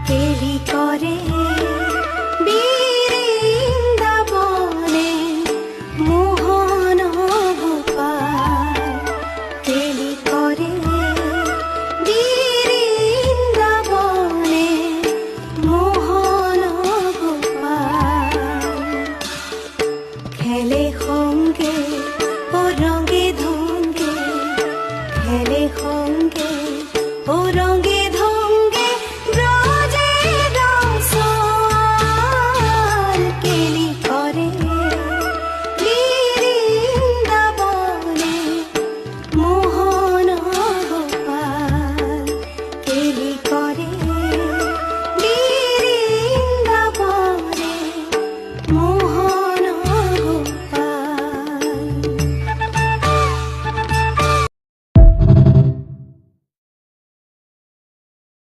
কেলি করে বৃন্দাবনে মোহন গোপাল, কেলি করে বৃন্দাবনে মোহন গোপাল। খেলে সঙ্গে ও রঙে ধঙ্গে, খেলে সঙ্গে ও রঙে ধঙ্গে ব্রজে রসল, কেলি করে বৃন্দাবনে মোহন গোপাল, কেলি করে